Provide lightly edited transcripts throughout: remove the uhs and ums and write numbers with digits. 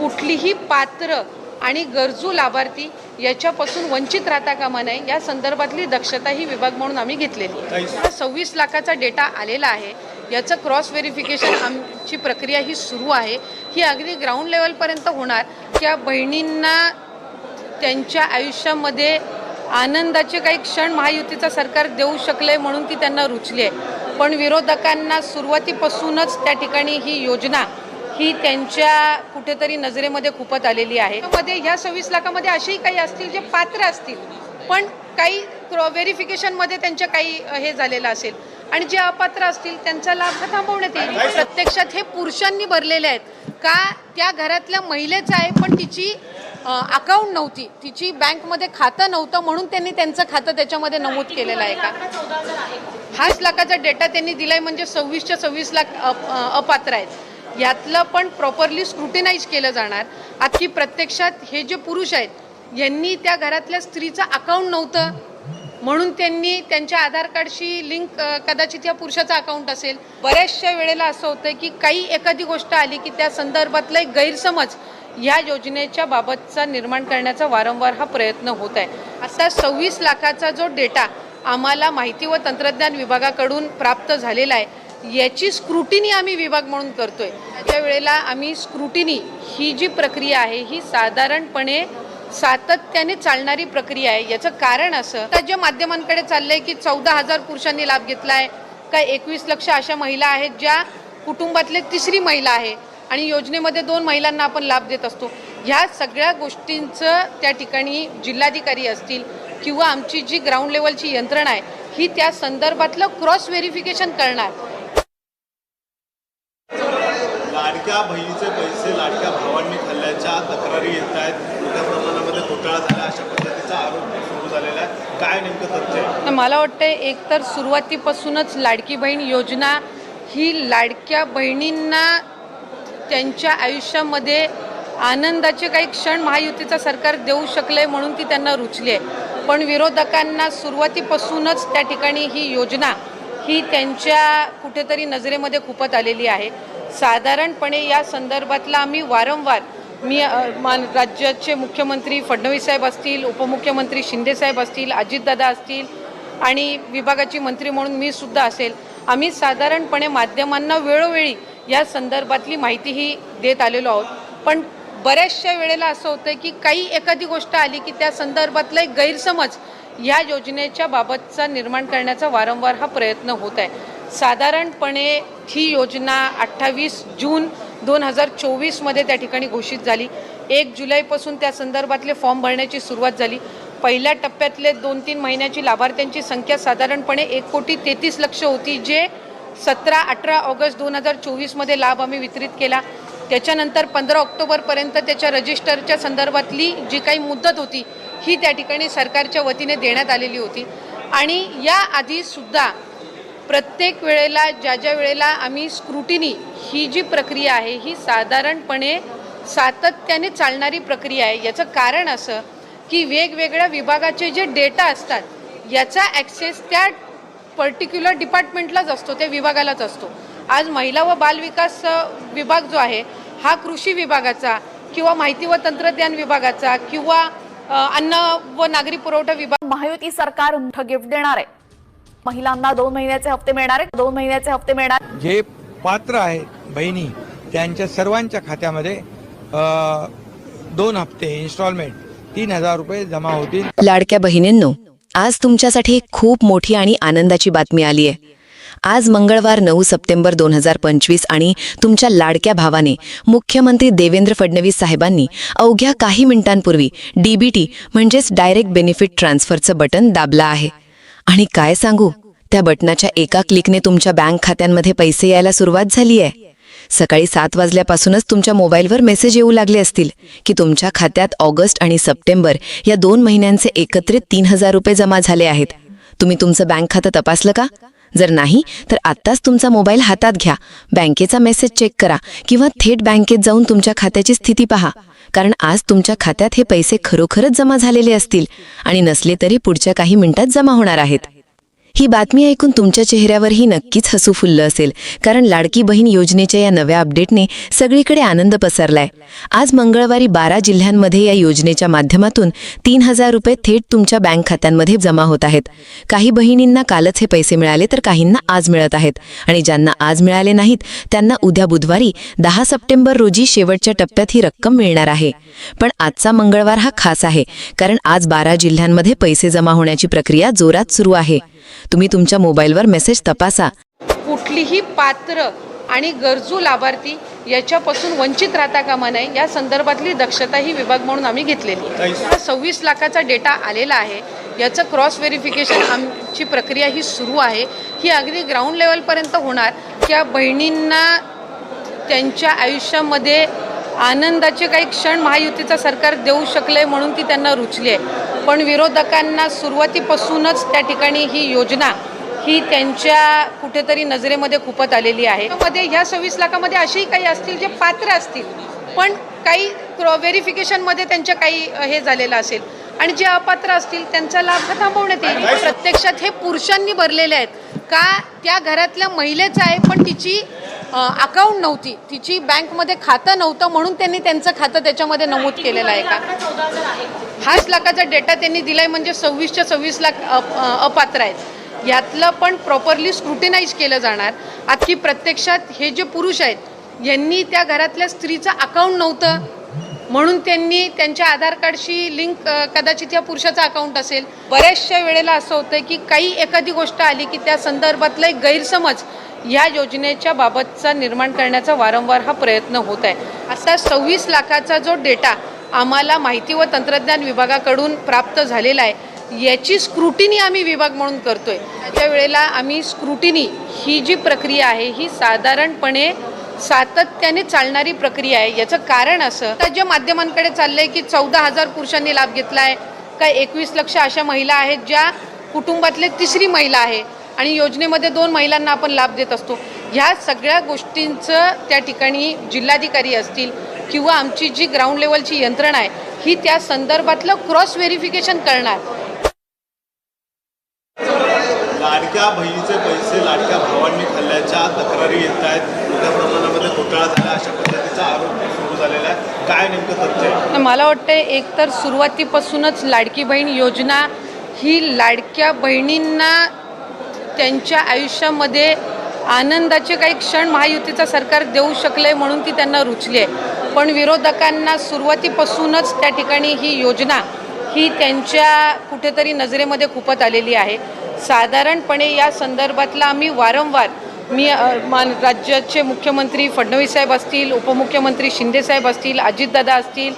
कुठलीही पात्र आणि गरजू लाभार्थी याच्यापासून वंचित राहता कामा नये या संदर्भातली दक्षता ही विभाग म्हणून आम्ही घेतलेली आहे. 26 लाखाचा डेटा आलेला आहे. याचं क्रॉस व्हेरिफिकेशन आमची प्रक्रिया ही सुरू आहे. ही अगदी ग्राउंड लेवलपर्यंत होणार. त्या बहिणींना त्यांच्या आयुष्यामध्ये आनंदाचे काही क्षण महायुतीचं सरकार देऊ शकले म्हणून ती त्यांना रुचली आहे. पण विरोधकांना सुरुवातीपासूनच त्या ठिकाणी ही योजना ही त्यांच्या कुठेतरी नजरेमध्ये खूपत आलेली आहे. मध्ये ह्या 26 लाखामध्ये असेही काही असतील जे पात्र असतील पण काही व्हेरिफिकेशनमध्ये त्यांच्या काही हे झालेलं असेल आणि जे अपात्र असतील त्यांचा लाभ थांबवण्यात येईल. प्रत्यक्षात हे पुरुषांनी भरलेले आहेत का त्या घरातल्या महिलेचं आहे पण तिची अकाउंट नव्हती, तिची बँकमध्ये खातं नव्हतं म्हणून त्यांनी त्यांचं खातं त्याच्यामध्ये नमूद केलेलं आहे का? 5 लाखाचा डेटा त्यांनी दिलाय म्हणजे 26च्या 26 लाख अपात्र आहेत. यातलं पण प्रॉपरली स्क्रुटिनाइज केलं जाणार. आता प्रत्यक्षात हे जे पुरुष आहेत यांनी त्या घरातल्या स्त्रीचं अकाउंट नव्हतं म्हणून त्यांनी त्यांच्या आधार कार्डशी लिंक कदाचित या पुरुषाचं अकाउंट असेल. बऱ्याचशा वेळेला असं होतं की काही एखादी गोष्ट आली की त्या संदर्भातला एक गैरसमज या योजनेच्या बाबतचा निर्माण करण्याचा वारंवार हा प्रयत्न होत आहे. असा 26 लाखाचा जो डेटा आम्हाला माहिती व तंत्रज्ञान विभागाकडून प्राप्त झालेला आहे याची स्क्रुटिनी आम्ही विभाग म्हणून करतोय. त्या वेळेला आम्ही स्क्रुटिनी ही जी प्रक्रिया आहे ही साधारणपणे सातत्याने चालणारी प्रक्रिया आहे. याचं कारण असं तर जे माध्यमांकडे चाललंय की 14,000 पुरुषांनी लाभ घेतलाय काय 21 लक्ष अशा महिला आहेत ज्या कुटुंबातले तिसरी महिला आहे आणि योजनेमध्ये 2 महिलांना आपण लाभ देत असतो. ह्या सगळ्या गोष्टींचं त्या ठिकाणी जिल्हाधिकारी असतील किंवा आमची जी ग्राउंड लेवलची यंत्रणा आहे ही त्या संदर्भातलं क्रॉस व्हेरिफिकेशन करणार. लाडक्या बहिणीचे पैसे लाडक्या भावांनी खाल्ल्याच्या तक्रारी येत आहेत. मोठ्या प्रमाणामध्ये घोटाळा झाला अशा पद्धतीचा आरोप सुरू झालेला आहे. काय नेमकं तथ्य आहे? मला वाटतं एकतर सुरुवातीपासूनच लाडकी बहीण योजना ही लाडक्या बहिणींना त्यांच्या आयुष्यामध्ये आनंदाचे काही क्षण महायुतीचं सरकार देऊ शकले म्हणून ती त्यांना रुचली आहे. पण विरोधकांना सुरुवातीपासूनच त्या ठिकाणी ही योजना ही त्यांच्या कुठेतरी नजरेमध्ये खूपत आलेली आहे. साधारणपणे या संदर्भातला आम्ही वारंवार राज्याचे मुख्यमंत्री फडणवीस साहेब असतील, उपमुख्यमंत्री शिंदे साहेब असतील, अजितदादा असतील आणि विभागाची मंत्री म्हणून मी सुद्धा असेल, आम्ही साधारणपणे माध्यमांना वेळोवेळी या संदर्भातली माहिती ही देत आलेलो आहोत. पण बऱ्याचशा वेळेला असं होतं की काही एखादी गोष्ट आली की त्या संदर्भातला एक गैरसमज या योजनेच्या बाबतचा निर्माण करण्याचा वारंवार हा प्रयत्न होत आहे. साधारणपणे ही योजना 28 जून 2024 त्या ठिकाणी घोषित झाली. 1 जुलैपासून त्या संदर्भातले फॉर्म भरण्याची सुरुवात झाली. पहिल्या टप्प्यातले 2-3 महिन्याची लाभार्थ्यांची संख्या साधारणपणे 1,33,00,000 होती जे 17-18 ऑगस्ट 2024 लाभ आम्ही वितरित केला. त्याच्यानंतर 15 ऑक्टोबरपर्यंत त्याच्या रजिस्टरच्या संदर्भातली जी काही मुदत होती ही त्या ठिकाणी सरकारच्या वतीने देण्यात आलेली होती. आणि या आधीसुद्धा प्रत्येक वेळेला ज्या वेळेला आम्ही स्क्रुटिनी ही जी प्रक्रिया आहे ही साधारणपणे सातत्याने चालणारी प्रक्रिया आहे. याचं कारण असं की वेगवेगळ्या विभागाचे जे डेटा असतात याचा ॲक्सेस त्या पर्टिक्युलर डिपार्टमेंटलाच असतो, त्या विभागालाच असतो. आज महिला व बालविकास विभाग जो आहे हा कृषी विभागाचा किंवा माहिती व तंत्रज्ञान विभागाचा किंवा अन्न व नागरी पुरवठा विभाग. महायुती सरकार मोठं गिफ्ट देणार आहे. महिलांना 2 महिन्याचे हप्ते मिळणार आहेत. 2 महिन्याचे हप्ते मिळणार. जे पात्र आहेत बहिणी त्यांच्या सर्वांच्या खात्यामध्ये 2 हप्ते इन्स्टॉलमेंट 3,000 रुपये जमा होतील. लाडक्या बहिणींनो, आज तुमच्यासाठी एक खूप मोठी आणि आनंदाची बातमी आली आहे. आज मंगळवार 9 सप्टेंबर 2025 आणि तुमच्या लाडक्या भावाने मुख्यमंत्री देवेंद्र फडणवीस साहेबांनी अवघ्या काही मिनिटांपूर्वी DBT म्हणजेच डायरेक्ट बेनिफिट ट्रान्सफरचं बटन दाबलं आहे. आणि काय सांगू, त्या बटनाच्या एका क्लिकने तुमच्या बँक खात्यांमध्ये पैसे यायला सुरुवात झाली आहे. सकाळी 7 वाजल्यापासूनच तुमच्या मोबाईलवर मेसेज येऊ लागले असतील की तुमच्या खात्यात ऑगस्ट आणि सप्टेंबर या 2 महिन्यांचे एकत्रित 3,000 रुपये जमा झाले आहेत. तुम्ही तुमचं बँक खातं तपासलं का? जर नाही तर आत्ताच तुमचा मोबाईल हातात घ्या, बँकेचा मेसेज चेक करा किंवा थेट बँकेत जाऊन तुमच्या खात्याची स्थिती पहा. कारण आज तुमच्या खात्यात हे पैसे खरोखरच जमा झालेले असतील आणि नसले तरी पुढच्या काही मिनिटात जमा होणार आहेत. ही बातमी ऐकून तुमच्या चेहऱ्यावरही नक्कीच हसू फुललं असेल, कारण लाडकी बहीण योजनेच्या या नव्या अपडेटने सगळीकडे आनंद पसरलाय. आज मंगळवारी 12 जिल्ह्यांमध्ये या योजनेच्या माध्यमातून 3,000 रुपये थेट तुमच्या बँक खात्यांमध्ये जमा होत आहेत. काही बहिणींना कालच हे पैसे मिळाले तर काहींना आज मिळत आहेत आणि ज्यांना आज मिळाले नाहीत त्यांना उद्या बुधवारी 10 सप्टेंबर रोजी शेवटच्या टप्प्यात ही रक्कम मिळणार आहे. पण आजचा मंगळवार हा खास आहे, कारण आज 12 जिल्ह्यांमध्ये पैसे जमा होण्याची प्रक्रिया जोरात सुरू आहे. तुम्ही तुमच्या मोबाईलवर मेसेज तपासा. कुठलीही पात्र आणि गरजू लाभार्थी याच्यापासून वंचित राहता कामा नये या संदर्भातली दक्षता ही विभाग म्हणून आम्ही घेतलेली आहे. 26 लाखाचा डेटा आलेला आहे. याचं क्रॉस व्हेरिफिकेशन आमची प्रक्रिया ही सुरू आहे. ही अगदी ग्राउंड लेवलपर्यंत होणार. त्या बहिणींना त्यांच्या आयुष्यामध्ये आनंदाचे काही क्षण महायुतीचं सरकार देऊ शकले म्हणून ती त्यांना रुचली आहे. पण विरोधकांना सुरुवातीपासूनच त्या ठिकाणी ही योजना ही त्यांच्या कुठेतरी नजरेमध्ये खुपत आलेली आहे. मध्ये ह्या 26 लाखामध्ये असेही काही असतील जे पात्र असतील, पण काही व्हेरिफिकेशनमध्ये त्यांच्या काही हे झालेलं असेल आणि जे अपात्र असतील त्यांचा लाभ थांबवण्यात येईल. प्रत्यक्षात हे पुरुषांनी भरलेले आहेत का त्या घरातल्या महिलेचं आहे, पण तिची अकाउंट नव्हती, तिची बँकमध्ये खातं नव्हतं म्हणून त्यांनी त्यांचं खातं त्याच्यामध्ये नमूद केलेलं आहे का? 5 लाखाचा डेटा त्यांनी दिलाय म्हणजे 26च्या 26 लाख अपात्र आहेत. यातलं पण प्रॉपरली स्क्रुटिनाइज केलं जाणार. की प्रत्यक्षात हे जे पुरुष आहेत यांनी त्या घरातल्या स्त्रीचं अकाउंट नव्हतं म्हणून त्यांनी त्यांच्या आधार कार्डशी लिंक कदाचित या पुरुषाचं अकाउंट असेल. बऱ्याचशा वेळेला असं होतं की काही एखादी गोष्ट आली की त्या संदर्भातला एक गैरसमज या योजनेच्या बाबतचा निर्माण करण्याचा वारंवार हा प्रयत्न होत आहे. असा 26 लाखाचा जो डेटा आम्हाला माहिती व तंत्रज्ञान विभागाकडून प्राप्त झालेला आहे याची स्क्रुटिनी आम्ही विभाग म्हणून करतोय. त्या वेळेला आम्ही स्क्रुटिनी ही जी प्रक्रिया आहे ही साधारणपणे सातत्याने चालणारी प्रक्रिया आहे. याचं कारण असं तर ज्या माध्यमांकडे चाललंय की 14,000 पुरुषांनी लाभ घेतलाय का 21 लक्ष अशा महिला आहेत ज्या कुटुंबातले तिसरी महिला आहे आणि योजनेमध्ये 2 महिलांना आपण लाभ देत असतो. ह्या सगळ्या गोष्टींचं त्या ठिकाणी जिल्हाधिकारी असतील किंवा आमची जी ग्राउंड लेवलची यंत्रणा आहे ही त्या संदर्भातलं क्रॉस व्हेरिफिकेशन करणार. लाडक्या बहिणीचे पैसे लाडक्या भावांनी खाल्ल्याच्या तक्रारी येत आहेत. मोठ्या प्रमाणामध्ये घोटाळा झाला अशा पद्धतीचा आरोप सुरू झालेला आहे. काय नेमकं तथ्य आहे? मला वाटतं एकतर सुरुवातीपासूनच लाडकी बहीण योजना ही लाडक्या बहिणींना त्यांच्या आयुष्यामध्ये आनंदाचे काही क्षण महायुतीचं सरकार देऊ शकले म्हणून ती त्यांना रुचली आहे. पण विरोधकांना सुरुवातीपासूनच त्या ठिकाणी ही योजना ही त्यांच्या कुठेतरी नजरेमध्ये खुपत आलेली आहे. साधारणपणे या संदर्भातला आम्ही वारंवार राज्याचे मुख्यमंत्री फडणवीस साहेब असतील, उपमुख्यमंत्री शिंदे साहेब असतील, अजितदादा असतील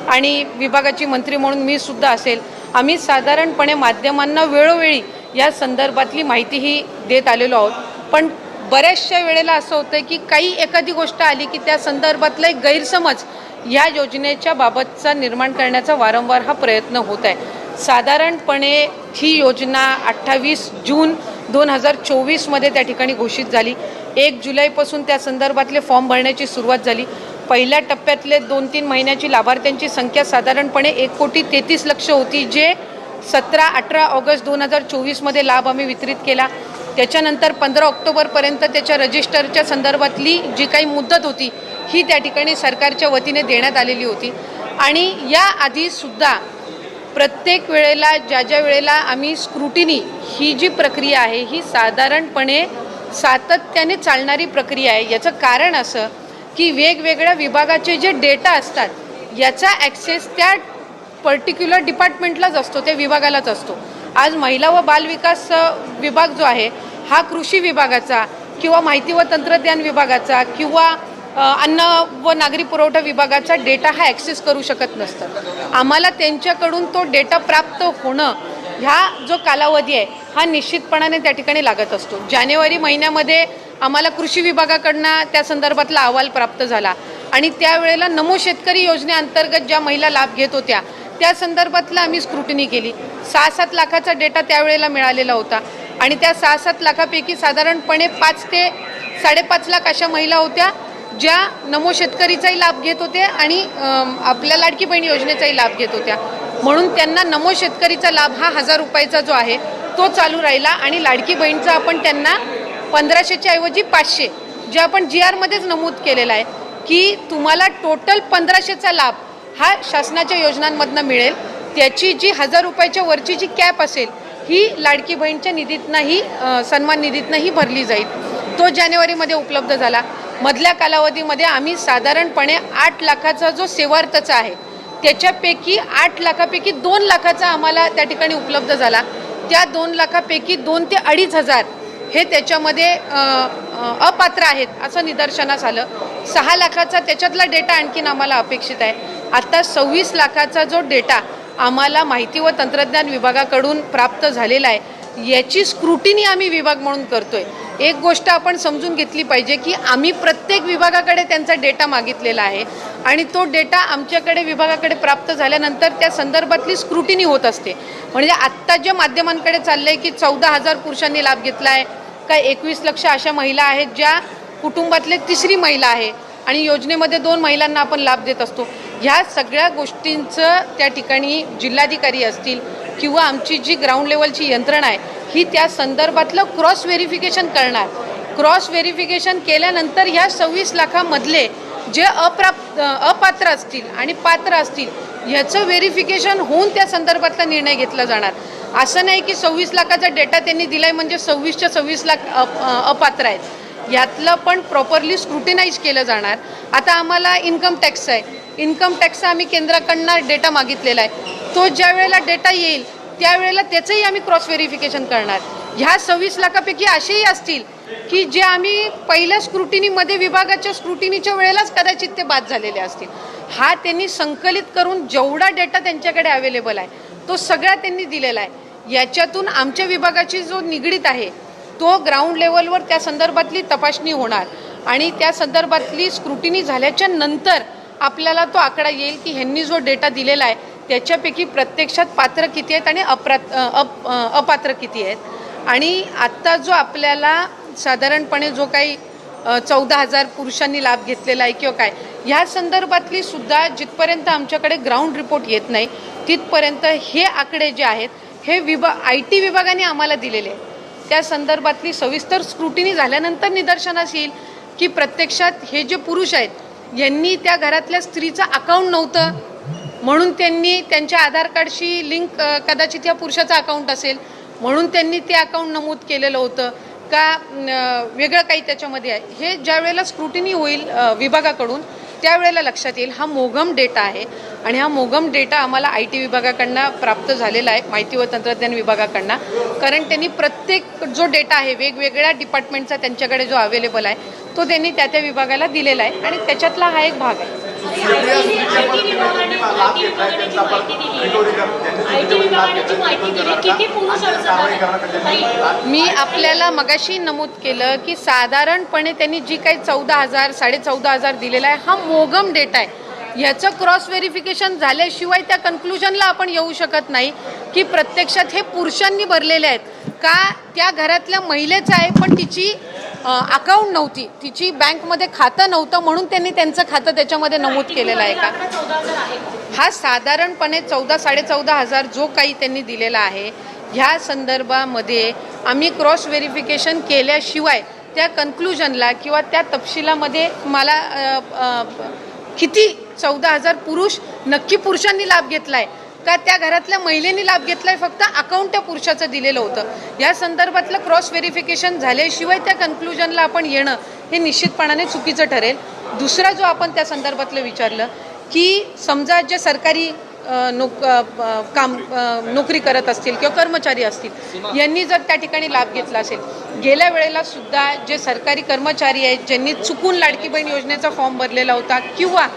आणि विभागाची मंत्री म्हणून मी सुद्धा असेल, आम्ही साधारणपणे माध्यमांना वेळोवेळी या संदर्भातली माहितीही देत आलेलो आहोत. पण बऱ्याचशा वेळेला असं होतं की काही एखादी गोष्ट आली की त्या संदर्भातला एक गैरसमज या योजनेच्या बाबतचा निर्माण करण्याचा वारंवार हा प्रयत्न होत आहे. साधारणपणे ही योजना 28 जून 2024 त्या ठिकाणी घोषित झाली. 1 जुलैपासून त्या संदर्भातले फॉर्म भरण्याची सुरुवात झाली. पहिल्या टप्प्यातले 2-3 महिन्याची लाभार्थ्यांची संख्या साधारणपणे 1,33,00,000 होती, जे 17-18 ऑगस्ट 2024 लाभ आम्ही वितरित केला. त्याच्यानंतर 15 ऑक्टोबरपर्यंत त्याच्या रजिस्टरच्या संदर्भातली जी काही मुदत होती ही त्या ठिकाणी सरकारच्या वतीने देण्यात आलेली होती. आणि याआधीसुद्धा प्रत्येक वेळेला ज्या वेळेला आम्ही स्क्रुटिनी ही जी प्रक्रिया आहे ही साधारणपणे सातत्याने चालणारी प्रक्रिया आहे. याचं कारण असं की वेगवेगळ्या विभागाचे जे डेटा असतात याचा ॲक्सेस त्या पर्टिक्युलर डिपार्टमेंटलाच असतो, त्या विभागालाच असतो. आज महिला व बालविकास विभाग जो आहे हा कृषी विभागाचा किंवा माहिती व तंत्रज्ञान विभागाचा किंवा अन्न व नागरी पुरवठा विभागाचा डेटा हा ॲक्सेस करू शकत नसतं. आम्हाला त्यांच्याकडून तो डेटा प्राप्त होणं ह्या जो कालावधी आहे हा निश्चितपणाने त्या ठिकाणी लागत असतो. जानेवारी महिन्यामध्ये आम्हाला कृषी विभागाकडनं त्या संदर्भातला अहवाल प्राप्त झाला आणि त्यावेळेला नमो शेतकरी योजनेअंतर्गत ज्या महिला लाभ घेत होत्या त्या संदर्भातला आम्ही स्क्रुटिनी केली. 6-7 लाखाचा डेटा त्यावेळेला मिळालेला होता आणि त्या 6-7 लाखापैकी साधारणपणे 5 ते 5.5 लाख अशा महिला होत्या ज्या नमो शेतकरीचाही लाभ घेत होते आणि आपल्या लाडकी बहीण योजनेचाही लाभ घेत होत्या. म्हणून त्यांना नमो शेतकरीचा लाभ हा 1,000 रुपयाचा जो आहे तो चालू राहिला आणि लाडकी बहीणचा आपण त्यांना 1500च्या ऐवजी 500 जे आपण GR मध्येच नमूद केलेलं आहे की तुम्हाला टोटल 1500चा लाभ हा शासनाच्या योजनांमधनं मिळेल. त्याची जी 1000 रुपयाच्या वरची जी कॅप असेल ही लाडकी बहीणच्या निधीतनंही सन्मान निधीतनंही भरली जाईल. तो जानेवारीमध्ये उपलब्ध झाला. मधल्या कालावधीमध्ये आम्ही साधारणपणे 8 लाखाचा जो सेवार्थचा आहे त्याच्यापैकी 8 लाखापैकी 2 लाखाचा आम्हाला त्या ठिकाणी उपलब्ध झाला. त्या 2 लाखापैकी 2 ते 2.5 हजार हे त्याच्यामध्ये अपात्र आहेत असं निदर्शनास आलं. 6 लाखाचा त्याच्यातला डेटा आणखीन आम्हाला अपेक्षित आहे. आता 26 लाखाचा जो डेटा आम्हाला माहिती व तंत्रज्ञान विभागाकडून प्राप्त झालेला आहे याची स्क्रुटिनी आम्ही विभाग म्हणून करतोय. एक गोष्ट आपण समजून घेतली पाहिजे की आम्ही प्रत्येक विभागाकडे त्यांचा डेटा मागितलेला आहे आणि तो डेटा आमच्याकडे विभागाकडे प्राप्त झाल्यानंतर त्या संदर्भातली स्क्रुटिनी होत असते. म्हणजे आत्ता ज्या माध्यमांकडे चाललं आहे की 14,000 पुरुषांनी लाभ घेतला आहे का 21 लक्ष अशा महिला आहेत ज्या कुटुंबातले तिसरी महिला आहे आणि योजनेमध्ये 2 महिलांना आपण लाभ देत असतो. ह्या सगळ्या गोष्टींचं त्या ठिकाणी जिल्हाधिकारी असतील किंवा आमची जी ग्राउंड लेवलची यंत्रणा आहे ही त्या संदर्भातलं क्रॉस व्हेरिफिकेशन करणार. क्रॉस व्हेरिफिकेशन केल्यानंतर ह्या 26 लाखामधले जे अपात्र असतील आणि पात्र असतील ह्याचं व्हेरिफिकेशन होऊन त्या संदर्भातला निर्णय घेतला जाणार. असं नाही की 26 लाखाचा डेटा त्यांनी दिलाय म्हणजे 26च्या 26 लाख अपात्र आहेत. यातलं पण प्रॉपरली स्क्रुटिनाइज केलं जाणार. आता आम्हाला इन्कम टॅक्स आहे. इन्कम टॅक्सचा आम्ही केंद्राकडनं डेटा मागितलेला आहे. तो ज्या वेळेला डेटा येईल त्यावेळेला त्याचंही आम्ही क्रॉस व्हेरिफिकेशन करणार. ह्या 26 लाखापैकी असेही असतील की जे आम्ही पहिल्या स्क्रुटिनीमध्ये विभागाच्या स्क्रुटिनीच्या वेळेलाच कदाचित ते बाद झालेले असतील. हा त्यांनी संकलित करून जेवढा डेटा त्यांच्याकडे अवेलेबल आहे तो सगळा त्यांनी दिलेला आहे. याच्यातून आमच्या विभागाची जो निगडीत आहे तो ग्राउंड लेवलवर त्या संदर्भातली तपासणी होणार आणि त्या संदर्भातली स्क्रुटिनी झाल्याच्या नंतर आपल्याला तो आकडा येईल की ह्यांनी जो डेटा दिलेला आहे त्याच्यापैकी प्रत्यक्षात पात्र किती आहेत आणि अपात्र किती आहेत. आणि आत्ता जो आपल्याला साधारणपणे जो काही 14,000 पुरुषांनी लाभ घेतलेला आहे किंवा काय ह्या संदर्भातली सुद्धा जिथपर्यंत आमच्याकडे ग्राउंड रिपोर्ट येत नाही तिथपर्यंत हे आकडे जे आहेत हे IT विभागाने आम्हाला दिलेले आहेत. त्या संदर्भातली सविस्तर स्क्रुटिनी झाल्यानंतर निदर्शनास येईल की प्रत्यक्षात हे जे पुरुष आहेत यांनी त्या घरातल्या स्त्रीचं अकाउंट नव्हतं म्हणून त्यांनी त्यांच्या आधार कार्डशी लिंक कदाचित या पुरुषाचं अकाउंट असेल म्हणून त्यांनी ते अकाउंट नमूद केलेलं होतं का वेगळं काही त्याच्यामध्ये आहे. हे ज्या वेळेला स्क्रुटिनी होईल विभागाकडून त्यावेळेला लक्षात येईल. हा मोघम डेटा आहे आणि हा मोघम डेटा आम्हाला IT विभागाकडनं प्राप्त झालेला आहे माहिती व तंत्रज्ञान विभागाकडनं. कारण त्यांनी प्रत्येक जो डेटा आहे वेगवेगळ्या डिपार्टमेंटचा त्यांच्याकडे जो अवेलेबल आहे तो त्यांनी त्या त्या विभागाला दिलेला आहे आणि त्याच्यातला हा एक भाग आहे. मी आपल्याला मगाशी नमूद केलं की साधारणपणे त्यांनी जी काही 14,000 14,500 दिलेला आहे हा मोघम डेटा आहे. ह्याचं क्रॉस व्हेरिफिकेशन झाल्याशिवाय त्या कन्क्लुजनला आपण येऊ शकत नाही की प्रत्यक्षात हे पुरुषांनी भरलेले आहेत का त्या घरातल्या महिलेचं आहे पण तिची अकाउंट नव्हती तिची बँकमध्ये खातं नव्हतं म्हणून त्यांनी त्यांचं खातं त्याच्यामध्ये नमूद केलेलं आहे का. हा साधारणपणे 14,000-14,500 जो काही त्यांनी दिलेला आहे ह्या संदर्भामध्ये आम्ही क्रॉस व्हेरिफिकेशन केल्याशिवाय त्या कन्क्लुजनला किंवा त्या तपशिलामध्ये मला किती 14,000 पुरुष नक्की पुरुषांनी लाभ घेतला आहे का त्या घरातल्या महिलेनी लाभ घेतलाय फक्त अकाउंट त्या पुरुषाचं दिलेलं होतं. या संदर्भातलं क्रॉस व्हेरिफिकेशन झाल्याशिवाय त्या कन्क्लुजनला आपण येणं हे निश्चितपणाने चुकीचं ठरेल. दुसरा जो आपण त्या संदर्भातलं विचारलं की समजा जे सरकारी नोकरी करत असतील किंवा कर्मचारी असतील यांनी जर त्या ठिकाणी लाभ घेतला असेल गेल्या वेळेला सुद्धा जे सरकारी कर्मचारी आहेत ज्यांनी चुकून लाडकी बहीण योजनेचा फॉर्म भरलेला होता किंवा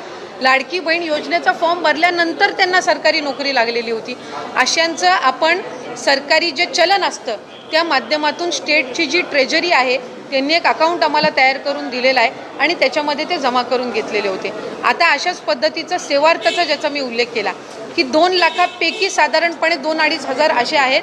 लाडकी बहीण योजनेचा फॉर्म भरल्यानंतर त्यांना सरकारी नोकरी लागलेली होती अशांचं आपण सरकारी जे चलन असतं त्या माध्यमातून स्टेटची जी ट्रेजरी आहे त्यांनी एक अकाउंट आम्हाला तयार करून दिलेलं आहे आणि त्याच्यामध्ये ते जमा करून घेतलेले होते. आता अशाच पद्धतीचं सेवार्थाचा ज्याचा मी उल्लेख केला की 2 लाखापैकी साधारणपणे 2-2.5 हजार असे आहेत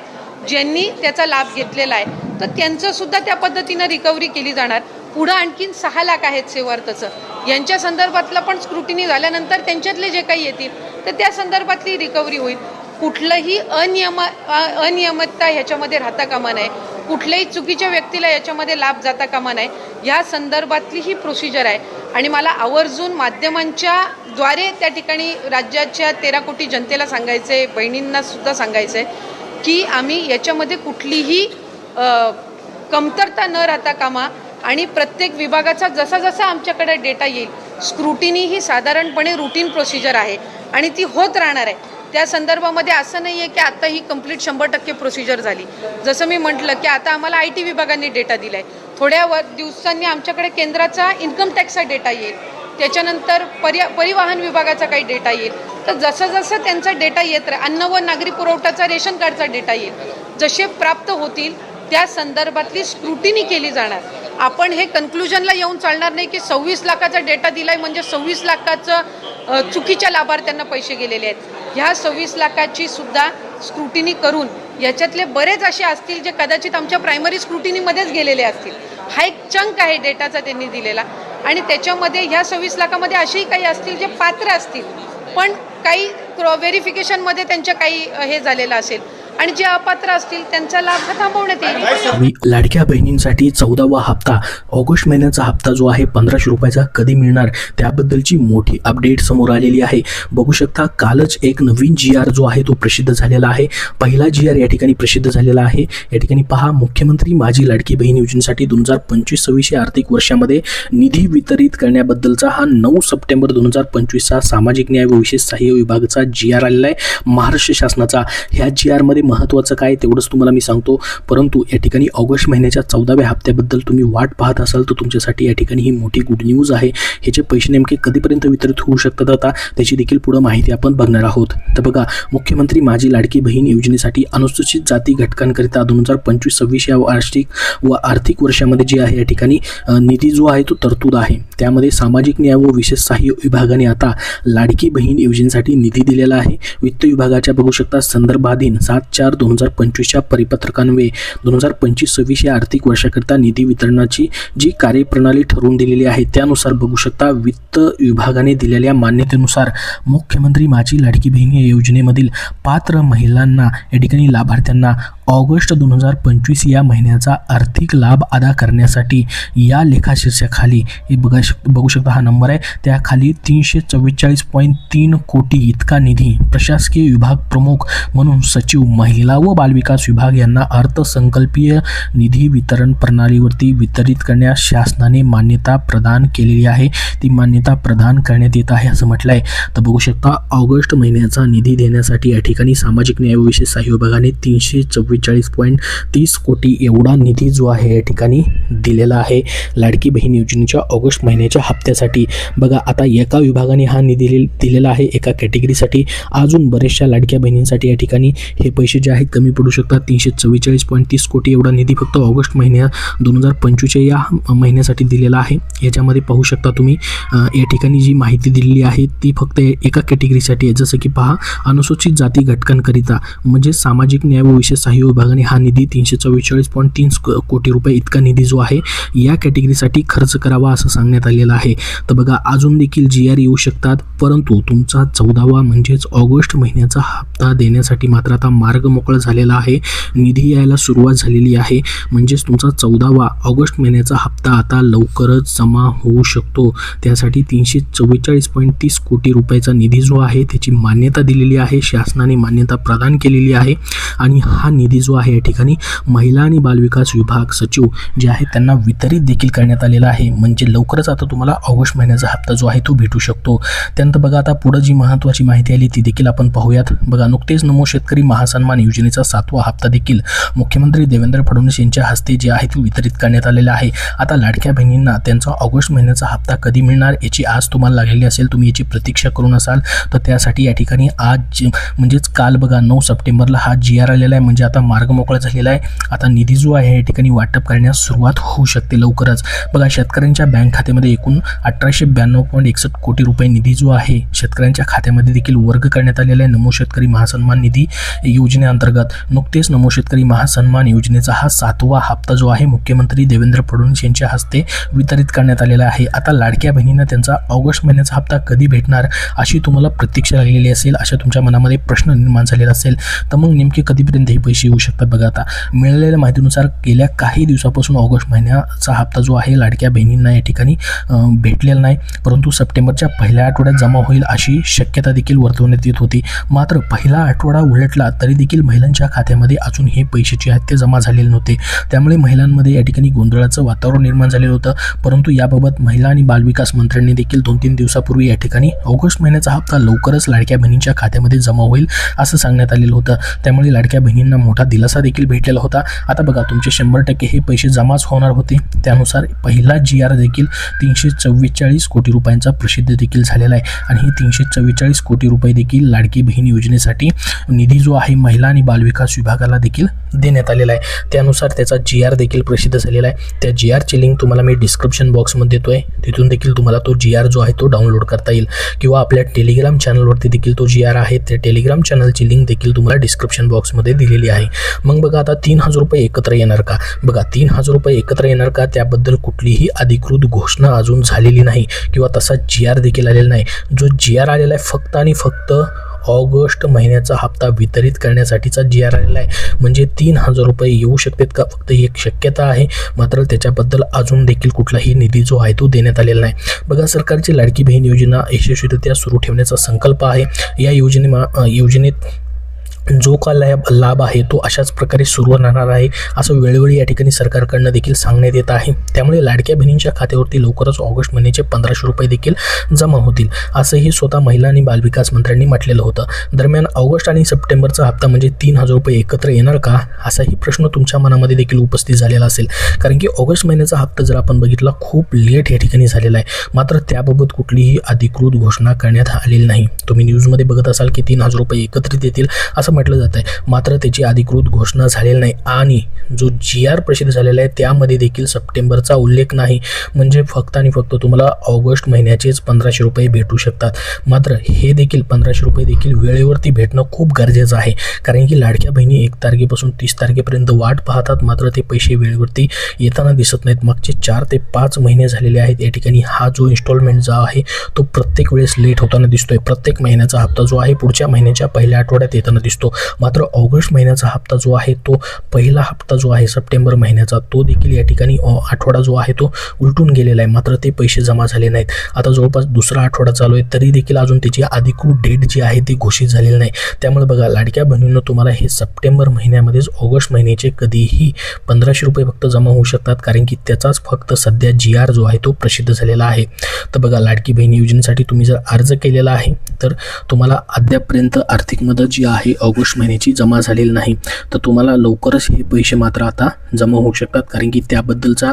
ज्यांनी त्याचा लाभ घेतलेला आहे तर त्यांचं सुद्धा त्या पद्धतीनं रिकव्हरी केली जाणार. पुढं आणखीन 6 लाख आहेत सेवार्थाचं यांच्या संदर्भातलं पण स्क्रुटिनी झाल्यानंतर त्यांच्यातले जे काही येतील तर त्या संदर्भातली रिकव्हरी होईल. कुठलंही अनियमितता ह्याच्यामध्ये राहता कामा नये, कुठल्याही चुकीच्या व्यक्तीला याच्यामध्ये लाभ जाता कामा नये, ह्या संदर्भातली ही प्रोसिजर आहे. आणि मला आवर्जून माध्यमांच्या द्वारे त्या ठिकाणी राज्याच्या 13 कोटी जनतेला सांगायचं आहे, बहिणींना सुद्धा सांगायचं आहे की आम्ही याच्यामध्ये कुठलीही कमतरता न राहता कामा आणि प्रत्येक विभागाचा जसा जसा आमच्याकडे डेटा येईल, स्क्रुटिनी ही साधारणपणे रुटीन प्रोसिजर आहे आणि ती होत राहणार आहे. त्या संदर्भामध्ये असं नाही आहे की आता ही कंप्लीट 100% प्रोसिजर झाली. जसं मी म्हटलं की आता आम्हाला IT विभागाने डेटा दिला आहे, थोड्या दिवसांनी आमच्याकडे केंद्राचा इन्कम टॅक्सचा डेटा येईल, त्याच्यानंतर परिवहन विभागाचा काही डेटा येईल. तर जसं जसं त्यांचा डेटा येत राहील, अन्न व नागरी पुरवठाचा रेशन कार्डचा डेटा येईल, जसे प्राप्त होतील त्या संदर्भातली स्क्रुटिनी केली जाणार. आपण हे कन्क्लुजनला येऊन चालणार नाही की 26 लाखाचा डेटा दिला आहे म्हणजे 26 लाखाचं चुकीच्या लाभार्थ्यांना पैसे गेलेले आहेत. ह्या 26 लाखाची सुद्धा स्क्रुटिनी करून याच्यातले बरेच असे असतील जे कदाचित आमच्या प्रायमरी स्क्रुटिनीमध्येच गेलेले असतील. हा एक चंक आहे डेटाचा त्यांनी दिलेला आणि त्याच्यामध्ये ह्या 26 लाखामध्ये असेही काही असतील जे पात्र असतील पण काही व्हेरिफिकेशनमध्ये त्यांच्या काही हे झालेलं असेल आणि जे अपात्र असतील त्यांचा लाभ थांबवण्यात येईल. लाडक्या बहिणींसाठी 14वा हप्ता, ऑगस्ट महिन्याचा हप्ता जो आहे 1500 रुपयाचा कधी मिळणार त्याबद्दलची मोठी अपडेट समोर आलेली आहे. बघू शकता कालच एक नवीन GR जो आहे तो प्रसिद्ध झालेला आहे. पहिला GR या ठिकाणी प्रसिद्ध झालेला आहे. या ठिकाणी पहा, मुख्यमंत्री माझी लाडकी बहीण योजनेसाठी 2025-26 आर्थिक वर्षामध्ये निधी वितरित करण्याबद्दलचा हा 9 सप्टेंबर 2025चा सामाजिक न्याय व विशेष सहाय्य विभागाचा GR आलेला आहे महाराष्ट्र शासनाचा. ह्या GR मध्ये महत्त्वाचं काय तेवढंच तुम्हाला मी सांगतो, परंतु या ठिकाणी ऑगस्ट महिन्याच्या 14व्या हप्त्याबद्दल तुम्ही वाट पाहत असाल तर तुमच्यासाठी या ठिकाणी ही मोठी गुड न्यूज आहे. ह्याचे पैसे नेमके कधीपर्यंत वितरित होऊ शकतात आता त्याची देखील पुढे माहिती आपण बघणार आहोत. तर बघा, मुख्यमंत्री माझी लाडकी बहीण योजनेसाठी अनुसूचित जाती घटकांकरिता 2025-26 या आर्थिक वर्षामध्ये जे आहे या ठिकाणी निधी जो आहे तो तरतूद आहे. त्यामध्ये सामाजिक न्याय व विशेष सहाय्य विभागाने आता लाडकी बहीण योजनेसाठी निधी दिलेला आहे. वित्त विभागाच्या बघू शकता संदर्भाधीन 7/4/2025च्या परिपत्रकान्वये 2025-26 या आर्थिक वर्षाकरिता निधी वितरणाची जी कार्यप्रणाली ठरवून दिलेली आहे त्यानुसार बघू शकता वित्त विभागाने दिलेल्या मान्यतेनुसार मुख्यमंत्री माझी लाडकी बहीण या योजनेमधील पात्र महिलांना या ठिकाणी लाभार्थ्यांना ऑगस्ट 2025 या महिन्याचा आर्थिक लाभ अदा करण्यासाठी या लेखाशीर्षाखाली हे बघू शकता हा नंबर आहे, त्याखाली 344.3 कोटी इतका निधी प्रशासकीय विभाग प्रमुख म्हणून सचिव महिला व बालविकास विभाग यांना अर्थसंकल्पीय निधी वितरण प्रणालीवरती वितरित करण्यास शासनाने मान्यता प्रदान केलेली आहे. ती मान्यता प्रदान करण्यात येत आहे असं म्हटलं आहे. तर बघू शकता ऑगस्ट महिन्याचा निधी देण्यासाठी या ठिकाणी सामाजिक न्याय व विशेष सहाय्य विभागाने 344.30 कोटी एवढा निधी जो आहे या ठिकाणी दिलेला आहे लाडकी बहीण योजनेच्या ऑगस्ट महिन्याच्या हप्त्यासाठी. बघा, आता एका विभागाने हा निधी दिलेला आहे एका कॅटेगरीसाठी. अजून बरेचशा लाडक्या बहिणींसाठी या ठिकाणी हे पैसे जे आहेत कमी पडू शकतात. 344.30 कोटी एवढा निधी फक्त ऑगस्ट महिन्या 2025 या महिन्यासाठी दिलेला आहे. याच्यामध्ये पाहू शकता तुम्ही या ठिकाणी जी माहिती दिलेली आहे ती फक्त एका कॅटेगरीसाठी आहे. जसं की पहा, अनुसूचित जाती घटकांकरिता म्हणजे सामाजिक न्याय व विशेष सहाय्य विभागाने हा निधी 344.3 कोटी रुपये इतका निधी जो आहे या कॅटेगरीसाठी खर्च करावा असं सांगण्यात आलेलं आहे. तर बघा, अजून देखील GR येऊ शकतात, परंतु तुमचा 14वा म्हणजेच ऑगस्ट महिन्याचा हप्ता देण्यासाठी मात्र आता मार्ग मोकळा झालेला आहे. निधी यायला सुरुवात झालेली आहे. म्हणजेच तुमचा 14वा ऑगस्ट महिन्याचा हप्ता आता लवकरच जमा होऊ शकतो. त्यासाठी 344.30 कोटी रुपयाचा निधी जो आहे त्याची मान्यता दिलेली आहे, शासनाने मान्यता प्रदान केलेली आहे. आणि हा निधी जो आहे या ठिकाणी महिला आणि बालविकास विभाग सचिव जे आहे त्यांना वितरित देखील करण्यात आलेला आहे. म्हणजे लवकरच आता तुम्हाला ऑगस्ट महिन्याचा हप्ता जो आहे तो भेटू शकतो. त्यानंतर बघा, आता पुढे जी महत्त्वाची माहिती आली ती देखील आपण पाहूयात. बघा, नुकतेच नमो शेतकरी महासन्मान योजनेचा 7वा हप्ता देखील मुख्यमंत्री देवेंद्र फडणवीस यांच्या हस्ते जे आहे तो वितरित करण्यात आलेला आहे. आता लाडक्या बहिणींना त्यांचा ऑगस्ट महिन्याचा हप्ता कधी मिळणार याची आज तुम्हाला लागलेली असेल, तुम्ही याची प्रतीक्षा करून असाल तर त्यासाठी या ठिकाणी आज म्हणजेच काल बघा 9 सप्टेंबरला हा GR आलेला आहे. म्हणजे आता मार्ग मोकळा झालेला आहे. आता निधी जो आहे या ठिकाणी वाटप करण्यास सुरुवात होऊ शकते लवकरच. बघा, शेतकऱ्यांच्या बँक खात्यामध्ये एकूण 1892.61 कोटी रुपये निधी जो आहे शेतकऱ्यांच्या खात्यामध्ये देखील वर्ग करण्यात आलेला आहे. नमो शेतकरी महासन्मान निधी योजने योजनेअंतर्गत नुकतेच नमो शेतकरी महासन्मान योजनेचा हा 7वा हप्ता जो आहे मुख्यमंत्री देवेंद्र फडणवीस यांच्या हस्ते वितरित करण्यात आलेला आहे. आता लाडक्या बहिणींना त्यांचा ऑगस्ट महिन्याचा हप्ता कधी भेटणार अशी तुम्हाला प्रतीक्षा लागलेली असेल, अशा तुमच्या मनामध्ये प्रश्न निर्माण झालेला असेल. तर मग नेमके कधीपर्यंत हे पैसे येऊ शकतात? बघा, आता मिळालेल्या माहितीनुसार गेल्या काही दिवसापासून ऑगस्ट महिन्याचा हप्ता जो आहे लाडक्या बहिणींना या ठिकाणी भेटलेला नाही, परंतु सप्टेंबरच्या पहिल्या आठवड्यात जमा होईल अशी शक्यता देखील वर्तवण्यात येत होती. मात्र पहिला आठवडा उलटला तरी देखील महिलांच्या खात्यामध्ये अजून हे पैसे जे आहेत ते जमा झालेले नव्हते. त्यामुळे महिलांमध्ये या ठिकाणी गोंधळाचं वातावरण निर्माण झालेलं होतं. परंतु याबाबत महिला आणि बालविकास मंत्र्यांनी देखील 2-3 दिवसापूर्वी या ठिकाणी ऑगस्ट महिन्याचा हप्ता लवकरच लाडक्या बहिणींच्या खात्यामध्ये जमा होईल असं सांगण्यात आलेलं होतं. त्यामुळे लाडक्या बहिणींना मोठा दिलासा देखील भेटलेला होता. आता बघा, तुमचे 100% हे पैसे जमाच होणार होते. त्यानुसार पहिला GR देखील 344 कोटी रुपयांचा प्रसिद्ध देखील झालेला आहे आणि हे 344 कोटी रुपये देखील लाडकी बहीण योजनेसाठी निधी जो आहे महिला आणि बालविकास विभागाला देखील देण्यात आलेला आहे. त्यानुसार त्याचा GR देखील प्रसिद्ध झालेला आहे. त्या GRची लिंक तुम्हाला मी डिस्क्रिप्शन बॉक्समध्ये देतोय. तिथून देखील तुम्हाला तो GR जो आहे तो डाउनलोड करता येईल किंवा आपल्या टेलिग्राम चॅनलवरती देखील तो GR आहे. त्या टेलिग्राम चॅनलची लिंक देखील तुम्हाला डिस्क्रिप्शन बॉक्समध्ये दिलेली आहे. मग बघा, आता 3000 रुपये एकत्र येणार का? बघा, 3000 रुपये एकत्र येणार का त्याबद्दल कुठलीही अधिकृत घोषणा अजून झालेली नाही किंवा तसा GR देखील आलेला नाही. जो GR आलेला आहे फक्त आणि फक्त ऑगस्ट महिन्याचा हप्ता वितरित करण्यासाठीचा GR आलेला आहे. म्हणजे 3000 रुपये येऊ शकतात का? फक्त ही एक शक्यता आहे, मात्र त्याच्याबद्दल अजून देखील कुठलाही निधी जो आहे तो देण्यात आलेला नाही. बघा, सरकारची लाडकी बहीण योजना यशस्वीरित्या सुरू ठेवण्याचा संकल्प आहे. या योजनेत जो का लाभ आहे तो अशाच प्रकारे सुरू राहणार आहे असं वेळोवेळी या ठिकाणी सरकारकडनं देखील सांगण्यात येत आहे. त्यामुळे लाडक्या बहिणींच्या खात्यावरती लवकरच ऑगस्ट महिन्याचे 1500 रुपये देखील जमा होतील असंही स्वतः महिला आणि बालविकास मंत्र्यांनी म्हटलेलं होतं. दरम्यान ऑगस्ट आणि सप्टेंबरचा हप्ता म्हणजे 3000 रुपये एकत्र येणार का असाही प्रश्न तुमच्या मनामध्ये देखील उपस्थित झालेला असेल. कारण की ऑगस्ट महिन्याचा हप्ता जर आपण बघितला खूप लेट या ठिकाणी झालेला आहे, मात्र त्याबाबत कुठलीही अधिकृत घोषणा करण्यात आलेली नाही. तुम्ही न्यूजमध्ये बघत असाल की 3000 रुपये एकत्रित येतील असं म्हटलं जात आहे, मात्र त्याची अधिकृत घोषणा झालेली नाही आणि जो GR प्रसिद्ध झालेला आहे त्यामध्ये देखील सप्टेंबरचा उल्लेख नाही. म्हणजे फक्त आणि फक्त तुम्हाला ऑगस्ट महिन्याचेच 1500 रुपये भेटू शकतात. मात्र हे देखील 1500 रुपये देखील वेळेवरती भेटणं खूप गरजेचं आहे. कारण की लाडक्या बहिणी 1 तारखेपासून 30 तारखेपर्यंत वाट पाहतात, मात्र ते पैसे वेळेवरती येताना दिसत नाहीत. मागचे 4 ते 5 महिने झालेले आहेत. या ठिकाणी हा जो इन्स्टॉलमेंट जो आहे तो प्रत्येक वेळेस लेट होताना दिसतोय. प्रत्येक महिन्याचा हप्ता जो आहे पुढच्या महिन्याच्या पहिल्या आठवड्यात येताना दिसतो. मात्र ऑगस्ट महिन्याचा हप्ता जो आहे तो पहिला हप्ता जो आहे सप्टेंबर महिन्याचा तो देखील या ठिकाणी आठवडा जो आहे तो उलटून गेलेला आहे, मात्र ते पैसे जमा झाले नाहीत. आता जवळपास दुसरा आठवडा चालू आहे तरी देखील अजून त्याची अधिकृत डेट जी आहे ती घोषित झालेली नाही. त्यामुळे बघा, लाडक्या बहिणींना तुम्हाला हे सप्टेंबर महिन्यामध्येच ऑगस्ट महिन्याचे कधीही 1500 रुपये फक्त जमा होऊ शकतात, कारण की त्याचाच फक्त सध्या GR जो आहे तो प्रसिद्ध झालेला आहे. तर बघा, लाडकी बहीण योजनेसाठी तुम्ही जर अर्ज केलेला आहे तर तुम्हाला अद्यापपर्यंत आर्थिक मदत जी आहे ऑगस्ट महिन्याची जमा झालेली नाही. तर तुम्हाला लवकरच हे पैसे मात्र आता जमा होऊ शकतात, कारण की त्याबद्दलचा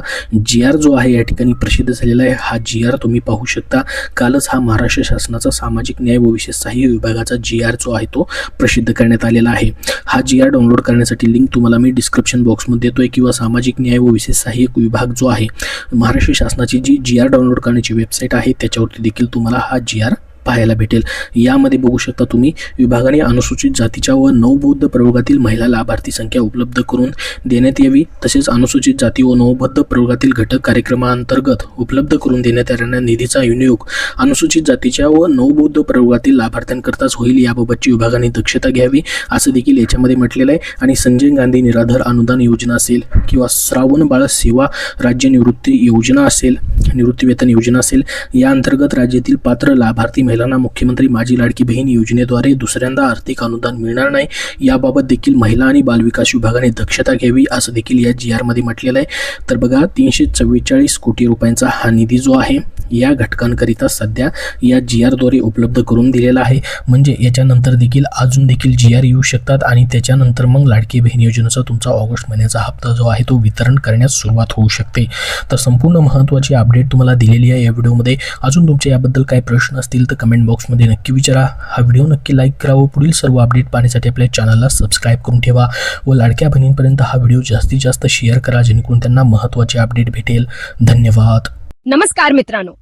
GR जो आहे या ठिकाणी प्रसिद्ध झालेला आहे. हा GR तुम्ही पाहू शकता. कालच हा महाराष्ट्र शासनाचा सामाजिक न्याय व विशेष सहाय्य विभागाचा GR जो आहे तो प्रसिद्ध करण्यात आलेला आहे. हा GR डाउनलोड करण्यासाठी लिंक तुम्हाला मी डिस्क्रिप्शन बॉक्समध्ये देतोय किंवा सामाजिक न्याय व विशेष सहाय्यक विभाग जो आहे महाराष्ट्र शासनाची जी GR डाउनलोड करण्याची वेबसाईट आहे त्याच्यावरती देखील तुम्हाला हा GR पाहायला भेटेल. यामध्ये बघू शकता तुम्ही, विभागाने अनुसूचित जातीच्या व नवबौद्ध प्रवर्गातील महिला लाभार्थी संख्या उपलब्ध करून देण्यात यावी, तसेच अनुसूचित जाती व नवबौद्ध प्रवर्गातील घटक कार्यक्रमाअंतर्गत उपलब्ध करून देण्यात येणाऱ्या निधीचा विनियोग अनुसूचित जातीच्या व नवबौद्ध प्रवर्गातील लाभार्थ्यांकरताच होईल, याबाबतची विभागाने दक्षता घ्यावी असं देखील याच्यामध्ये म्हटलेलं आहे. आणि संजय गांधी निराधार अनुदान योजना असेल किंवा श्रावण बाळ सेवा राज्य निवृत्ती योजना असेल, निवृत्तीवेतन योजना असेल, या अंतर्गत राज्यातील पात्र लाभार्थी महिलांना मुख्यमंत्री माझी लाडकी बहीण योजनेद्वारे दुसऱ्यांदा आर्थिक अनुदान मिळणार नाही, याबाबत देखील महिला आणि बालविकास विभागाने दक्षता घ्यावी असं देखील या GR मध्ये म्हटलेलं आहे. तर बघा, 344 कोटी रुपयांचा हा निधी जो आहे या घटकांकरिता सध्या या GR द्वारे उपलब्ध करून दिलेला आहे. म्हणजे याच्यानंतर देखील अजून देखील GR येऊ शकतात आणि त्याच्यानंतर मग लाडकी बहीण योजनेचा तुमचा ऑगस्ट महिन्याचा हप्ता जो आहे तो वितरण करण्यास सुरुवात होऊ शकते. तर संपूर्ण महत्त्वाची अपडेट तुम्हाला दिलेली आहे या व्हिडिओमध्ये. अजून तुमचे याबद्दल काय प्रश्न असतील तर कमेंट बॉक्समध्ये नक्की विचारा. हा व्हिडिओ नक्की लाईक करा व पुढील सर्व अपडेट पाहण्यासाठी आपल्या चॅनलला सबस्क्राईब करून ठेवा व लाडक्या बहिणींपर्यंत हा व्हिडिओ जास्तीत जास्त शेअर करा, जेणेकरून त्यांना महत्त्वाचे अपडेट भेटेल. धन्यवाद. नमस्कार मित्रांनो,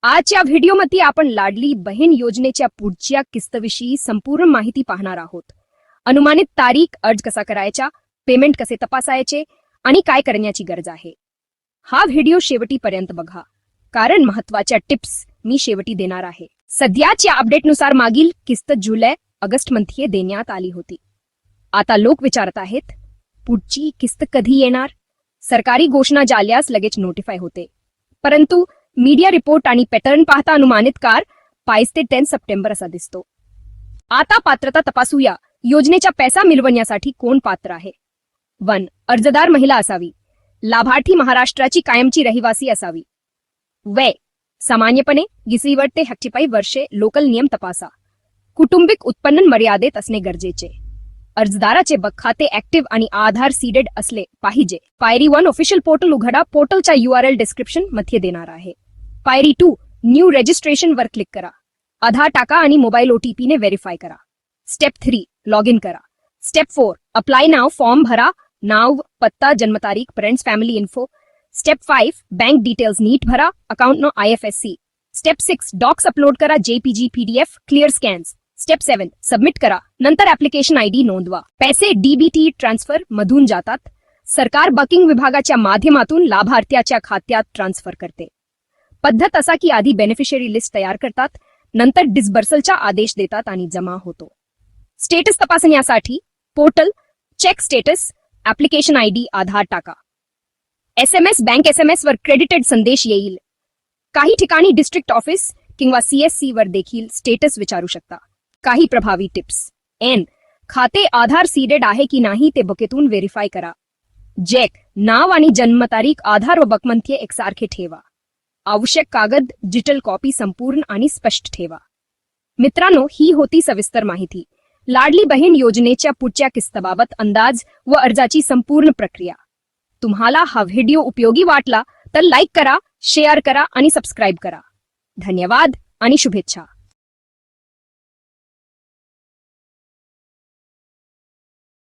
आजच्या व्हिडिओमध्ये आपण लाडली बहीण योजनेच्या पुढच्या किस्तविषयी संपूर्ण माहिती पाहणार आहोत. अनुमानित तारीख, अर्ज कसा करायचा, पेमेंट कसे तपासायचे आणि काय करण्याची गरज आहे. हा व्हिडिओ शेवटीपर्यंत बघा, कारण महत्वाच्या टिप्स मी शेवटी देणार आहे. सध्याच्या अपडेटनुसार मागील किस्त जुलै ऑगस्ट मध्ये देण्यात आली होती. आता लोक विचारत आहेत, पुढची किस्त कधी येणार? सरकारी घोषणा झाल्यास लगेच नोटिफाय होते, परंतु मीडिया रिपोर्ट आणि पॅटर्न पाहता अनुमानित कार 5 ते 10 सप्टेंबर असा दिसतो. आता पात्रता तपासूया. योजनेचा पैसा मिळवण्यासाठी कोण पात्र आहे? 1. अर्जदार महिला असावी. लाभार्थी महाराष्ट्राची कायमची रहिवासी असावी. वय सामान्यपणे 20 ते 65 वर्षे. लोकल नियम तपासा. कुटुंबिक उत्पन्न मर्यादेत असणे गरजेचे. अर्जदाराचे बँक खाते ऍक्टिव्ह आणि आधार सीडेड असले पाहिजे. पायरी 1 ऑफिशियल पोर्टल उघडा. पोर्टलचा URL डिस्क्रिप्शन मध्ये देणार आहे. पायरी 2 न्यू रजिस्ट्रेशन वर क्लिक करा. आधार टाका आणि मोबाईल OTP ने व्हेरीफाय करा. स्टेप 3 लॉग इन करा. स्टेप 4 अप्लाय नाव फॉर्म भरा. नाव, पत्ता, जन्मतारीख, friends, family info. Step 5 bank details नीट भरा. Account no IFSC. Step 6 docs upload करा. JPG, PDF, clear scans. Step 7 submit करा. नंतर ऍप्लिकेशन ID नोंदवा. पैसे DBT ट्रान्सफर मधून जातात. सरकार बँकिंग विभागाच्या माध्यमातून लाभार्थ्याच्या खात्यात ट्रान्सफर करते. पद्धत असा की आधी बेनिफिशियरी लिस्ट तयार करतात, नंतर डिस्बर्सलचा आदेश देतात आणि जमा होतो. स्टेटस तपासण्यासाठी portal, check status, application ID, Aadhaar टाका. SMS बँक SMS वर क्रेडिटेड संदेश येईल. काही ठिकाणी डिस्ट्रिक्ट ऑफिस किंवा CSC वर देखील स्टेटस विचारू शकता. काही प्रभावी टिप्स. N खाते आधार सीडेड आहे की नाही ते बकेतून व्हेरीफाय करा. जॅक नाव आणि जन्मतारीख आधार व बकमध्ये एकसारखे ठेवा. आवश्यक कागद डिजिटल कॉपी संपूर्ण आणि स्पष्ट ठेवा. मित्रांनो, ही होती सविस्तर माहिती. लाडली बहीण योजनेच्या पुढच्या किस्ताबाबत अंदाज व अर्जाची संपूर्ण प्रक्रिया. तुम्हाला हा व्हिडिओ उपयोगी वाटला तर लाईक करा, शेअर करा आणि सबस्क्राईब करा. धन्यवाद आणि शुभेच्छा.